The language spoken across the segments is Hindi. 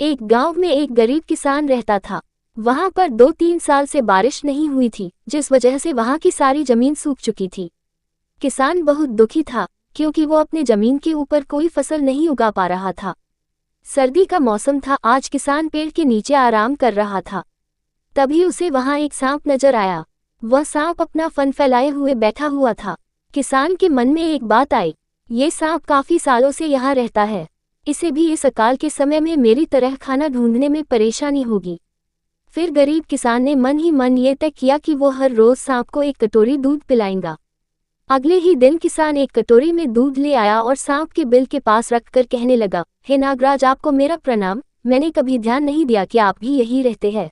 एक गांव में एक गरीब किसान रहता था। वहां पर 2-3 साल से बारिश नहीं हुई थी, जिस वजह से वहां की सारी जमीन सूख चुकी थी। किसान बहुत दुखी था, क्योंकि वो अपने जमीन के ऊपर कोई फसल नहीं उगा पा रहा था। सर्दी का मौसम था। आज किसान पेड़ के नीचे आराम कर रहा था। तभी उसे वहां एक सांप नजर आया। वह सांप अपना फन फैलाए हुए बैठा हुआ था। किसान के मन में एक बात आई, ये सांप काफी सालों से यहाँ रहता है, इसे भी इस अकाल के समय में मेरी तरह खाना ढूंढने में परेशानी होगी। फिर गरीब किसान ने मन ही मन ये तय किया कि वो हर रोज सांप को एक कटोरी दूध पिलाएगा। अगले ही दिन किसान एक कटोरी में दूध ले आया और सांप के बिल के पास रखकर कहने लगा, हे नागराज, आपको मेरा प्रणाम। मैंने कभी ध्यान नहीं दिया कि आप भी यही रहते हैं।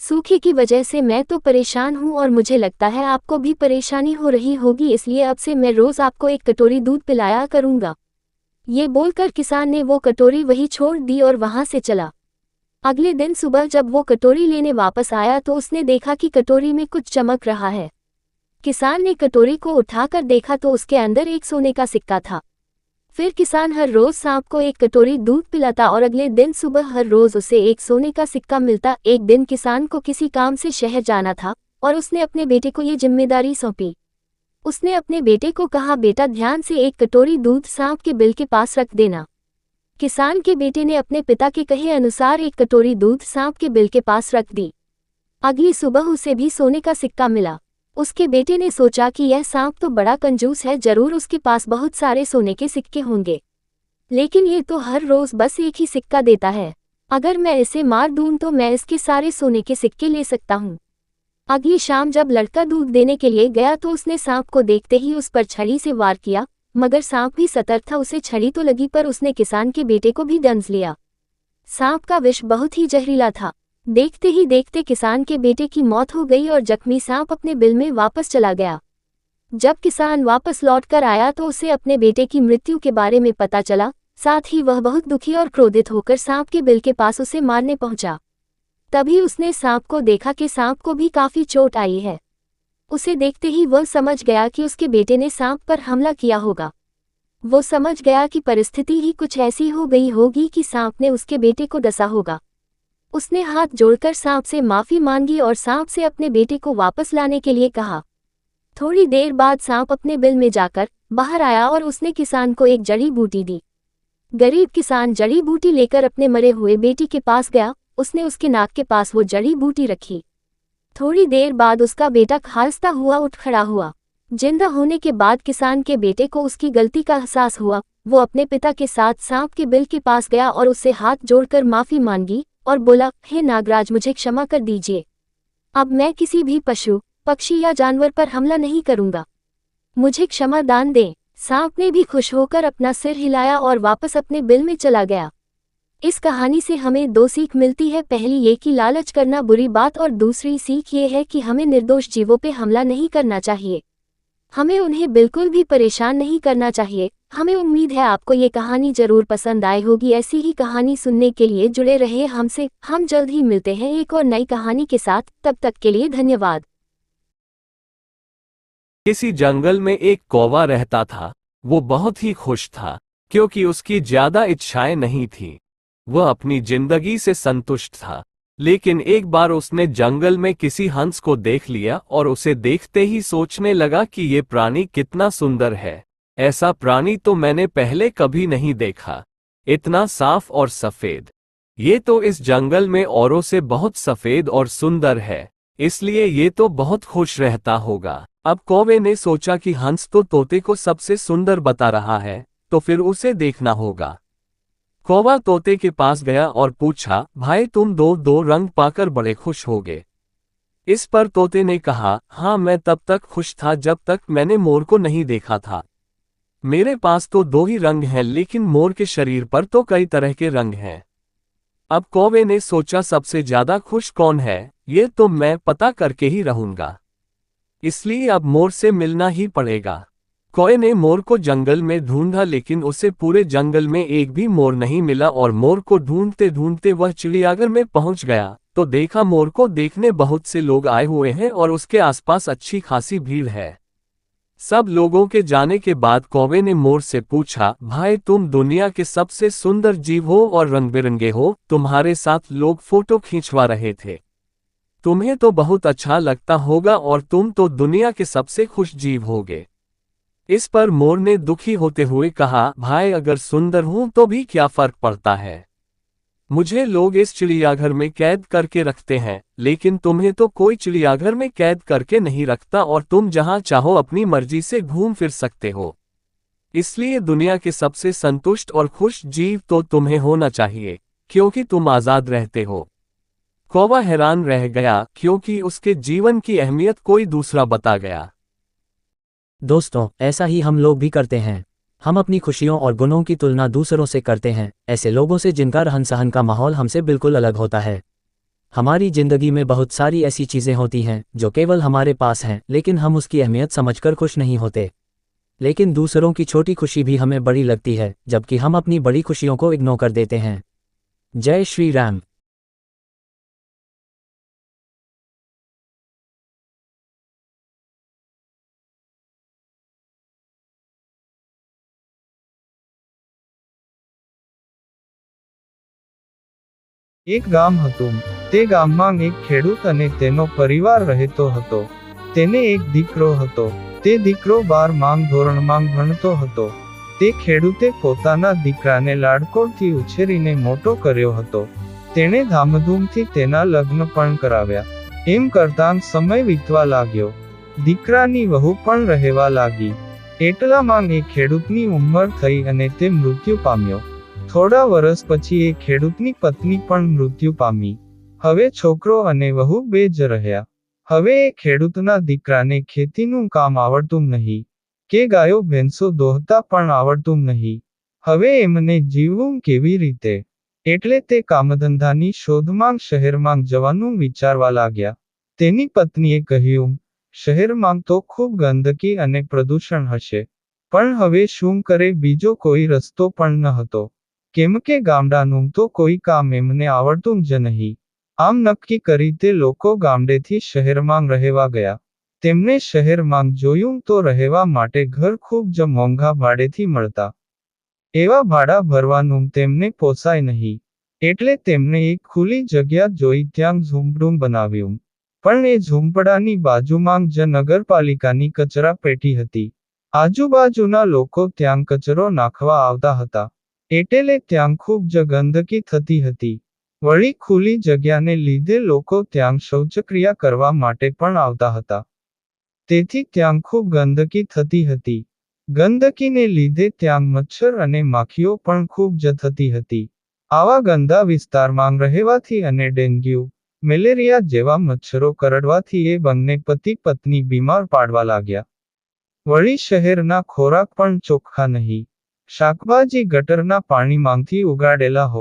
सूखे की वजह से मैं तो परेशान हूँ और मुझे लगता है आपको भी परेशानी हो रही होगी, इसलिए अब से मैं रोज आपको एक कटोरी दूध पिलाया करूँगा। ये बोलकर किसान ने वो कटोरी वहीं छोड़ दी और वहां से चला। अगले दिन सुबह जब वो कटोरी लेने वापस आया तो उसने देखा कि कटोरी में कुछ चमक रहा है। किसान ने कटोरी को उठाकर देखा तो उसके अंदर एक सोने का सिक्का था। फिर किसान हर रोज सांप को एक कटोरी दूध पिलाता और अगले दिन सुबह हर रोज उसे एक सोने का सिक्का मिलता। एक दिन किसान को किसी काम से शहर जाना था और उसने अपने बेटे को ये जिम्मेदारी सौंपी। उसने अपने बेटे को कहा, बेटा ध्यान से एक कटोरी दूध सांप के बिल के पास रख देना। किसान के बेटे ने अपने पिता के कहे अनुसार एक कटोरी दूध सांप के बिल के पास रख दी। अगली सुबह उसे भी सोने का सिक्का मिला। उसके बेटे ने सोचा कि यह सांप तो बड़ा कंजूस है, जरूर उसके पास बहुत सारे सोने के सिक्के होंगे, लेकिन ये तो हर रोज बस एक ही सिक्का देता है। अगर मैं इसे मार दूं तो मैं इसके सारे सोने के सिक्के ले सकता हूँ। अगली शाम जब लड़का दूध देने के लिए गया तो उसने सांप को देखते ही उस पर छड़ी से वार किया, मगर सांप भी सतर्क था। उसे छड़ी तो लगी पर उसने किसान के बेटे को भी डंस लिया। सांप का विष बहुत ही जहरीला था। देखते ही देखते किसान के बेटे की मौत हो गई और जख्मी सांप अपने बिल में वापस चला गया। जब किसान वापस लौटकर आया तो उसे अपने बेटे की मृत्यु के बारे में पता चला। साथ ही वह बहुत दुखी और क्रोधित होकर सांप के बिल के पास उसे मारने पहुंचा। तभी उसने सांप को देखा कि सांप को भी काफी चोट आई है। उसे देखते ही वह समझ गया कि उसके बेटे ने सांप पर हमला किया होगा। वो समझ गया कि परिस्थिति ही कुछ ऐसी हो गई होगी कि सांप ने उसके बेटे को डसा होगा। उसने हाथ जोड़कर सांप से माफी मांगी और सांप से अपने बेटे को वापस लाने के लिए कहा। थोड़ी देर बाद सांप अपने बिल में जाकर बाहर आया और उसने किसान को एक जड़ी बूटी दी। गरीब किसान जड़ी बूटी लेकर अपने मरे हुए बेटे के पास गया। उसने उसके नाक के पास वो जड़ी बूटी रखी। थोड़ी देर बाद उसका बेटा खांसता हुआ उठ खड़ा हुआ। जिंदा होने के बाद किसान के बेटे को उसकी गलती का एहसास हुआ। वो अपने पिता के साथ सांप के बिल के पास गया और उससे हाथ जोड़कर माफी मांगी और बोला, हे नागराज, मुझे क्षमा कर दीजिए। अब मैं किसी भी पशु, पक्षी या जानवर पर हमला नहीं करूंगा। मुझे क्षमा दान दें। सांप ने भी खुश होकर अपना सिर हिलाया और वापस अपने बिल में चला गया। इस कहानी से हमें 2 सीख मिलती है। पहली ये कि लालच करना बुरी बात और दूसरी सीख ये है कि हमें निर्दोष जीवों पे हमला नहीं करना चाहिए। हमें उन्हें बिल्कुल भी परेशान नहीं करना चाहिए। हमें उम्मीद है आपको ये कहानी जरूर पसंद आई होगी। ऐसी ही कहानी सुनने के लिए जुड़े रहे हमसे। हम जल्द ही मिलते हैं एक और नई कहानी के साथ। तब तक के लिए धन्यवाद। किसी जंगल में एक कौवा रहता था। वो बहुत ही खुश था, क्योंकि उसकी ज्यादा इच्छाएं नहीं थी। वह अपनी जिंदगी से संतुष्ट था। लेकिन एक बार उसने जंगल में किसी हंस को देख लिया और उसे देखते ही सोचने लगा कि ये प्राणी कितना सुंदर है। ऐसा प्राणी तो मैंने पहले कभी नहीं देखा, इतना साफ और सफेद। ये तो इस जंगल में औरों से बहुत सफेद और सुंदर है, इसलिए ये तो बहुत खुश रहता होगा। अब कौवे ने सोचा कि हंस तो तोते को सबसे सुंदर बता रहा है, तो फिर उसे देखना होगा। कौवा तोते के पास गया और पूछा, भाई तुम दो रंग पाकर बड़े खुश होगे। इस पर तोते ने कहा, हाँ, मैं तब तक खुश था जब तक मैंने मोर को नहीं देखा था। मेरे पास तो 2 ही रंग हैं, लेकिन मोर के शरीर पर तो कई तरह के रंग हैं। अब कौवे ने सोचा, सबसे ज्यादा खुश कौन है, ये तो मैं पता करके ही रहूंगा। इसलिए अब मोर से मिलना ही पड़ेगा। कौवे ने मोर को जंगल में ढूंढा, लेकिन उसे पूरे जंगल में एक भी मोर नहीं मिला और मोर को ढूंढते ढूंढते वह चिड़ियाघर में पहुंच गया तो देखा मोर को देखने बहुत से लोग आए हुए हैं और उसके आसपास अच्छी खासी भीड़ है। सब लोगों के जाने के बाद कौवे ने मोर से पूछा, भाई तुम दुनिया के सबसे सुंदर जीव हो और रंग बिरंगे हो, तुम्हारे साथ लोग फोटो खींचवा रहे थे। तुम्हें तो बहुत अच्छा लगता होगा और तुम तो दुनिया के सबसे खुश जीव होगे। इस पर मोर ने दुखी होते हुए कहा, भाई अगर सुंदर हूं तो भी क्या फर्क पड़ता है। मुझे लोग इस चिड़ियाघर में कैद करके रखते हैं, लेकिन तुम्हें तो कोई चिड़ियाघर में कैद करके नहीं रखता और तुम जहां चाहो अपनी मर्जी से घूम फिर सकते हो। इसलिए दुनिया के सबसे संतुष्ट और खुश जीव तो तुम्हें होना चाहिए, क्योंकि तुम आजाद रहते हो। कौवा हैरान रह गया, क्योंकि उसके जीवन की अहमियत कोई दूसरा बता गया। दोस्तों, ऐसा ही हम लोग भी करते हैं। हम अपनी खुशियों और गुणों की तुलना दूसरों से करते हैं, ऐसे लोगों से जिनका रहन सहन का माहौल हमसे बिल्कुल अलग होता है। हमारी जिंदगी में बहुत सारी ऐसी चीजें होती हैं जो केवल हमारे पास हैं, लेकिन हम उसकी अहमियत समझकर खुश नहीं होते। लेकिन दूसरों की छोटी खुशी भी हमें बड़ी लगती है, जबकि हम अपनी बड़ी खुशियों को इग्नोर कर देते हैं। जय श्री राम। એક ગામ હતું, તે ગામમાં એક ખેડૂત અને તેનો પરિવાર રહેતો હતો. તેને એક દીકરો હતો. તે દીકરો 12માં ધોરણમાં ભણતો હતો. તે ખેડૂતે પોતાના દીકરાને લાડકોડથી ઉછેરીને મોટો કર્યો હતો. તેણે ધામધૂમથી તેના લગ્ન પણ કરાવ્યા. એમ કરતાં સમય વીતવા લાગ્યો. દીકરાની વહુ પણ રહેવા લાગી. એટલામાં એ ખેડૂતની ઉંમર થઈ અને તે મૃત્યુ પામ્યો. થોડા વર્ષ પછી એ ખેડૂતની પત્ની પણ મૃત્યુ પામી. હવે છોકરો અને વહુ બે જ રહ્યા. હવે એ ખેડૂતના દીકરાને ખેતીનું કામ આવડતું નહીં, કે ગાયો ભેંસો દોહતા પણ આવડતું નહીં. હવે એમને જીવવું કેવી રીતે? એટલે તે કામધંધાની શોધમાં શહેરમાં જવાનું વિચારવા લાગ્યા. તેની પત્નીએ કહ્યું, શહેરમાં તો ખૂબ ગંદકી અને પ્રદૂષણ હશે. પણ હવે શું કરે, બીજો કોઈ રસ્તો પણ ન હતો. કેમ કે ગામડાનું તો કોઈ કામ એમને આવડતું જ નહીં. આમ નક્કી કરી તે લોકો ગામડેથી શહેરમાં રહેવા ગયા. તેમને શહેરમાં જોયું તો રહેવા માટે ઘર ખૂબ જ મોંઘા ભાડેથી મળતા. એવા ભાડા ભરવાનું તેમને પોસાય નહીં. એટલે તેમને એક ખુલ્લી જગ્યા જોઈ ત્યાં ઝૂંપડું બનાવ્યું. પણ એ ઝૂંપડાની બાજુમાં જ નગરપાલિકાની કચરા પેટી હતી. આજુબાજુના લોકો ત્યાં કચરો નાખવા આવતા હતા. એટલે ત્યાં ખૂબ જ ગંદકી થતી હતી. વળી ખુલ્લી જગ્યાને લીધે લોકો ત્યાં શૌચક્રિયા કરવા માટે પણ આવતા હતા. તેથી ત્યાં ખૂબ ગંદકી થતી હતી. ગંદકીને લીધે ત્યાં મચ્છર અને માખીઓ પણ ખૂબ જ થતી હતી. આવા ગંદા વિસ્તારમાં રહેવાથી અને ડેન્ગ્યુ, મેલેરિયા જેવા મચ્છરો કરડવાથી એ બંને પતિ પત્ની બીમાર પાડવા લાગ્યા. વળી શહેરના ખોરાક પણ ચોખ્ખા નહીં. શાકભાજી ગટરના પાણીમાંથી ઉગાડેલા હોય.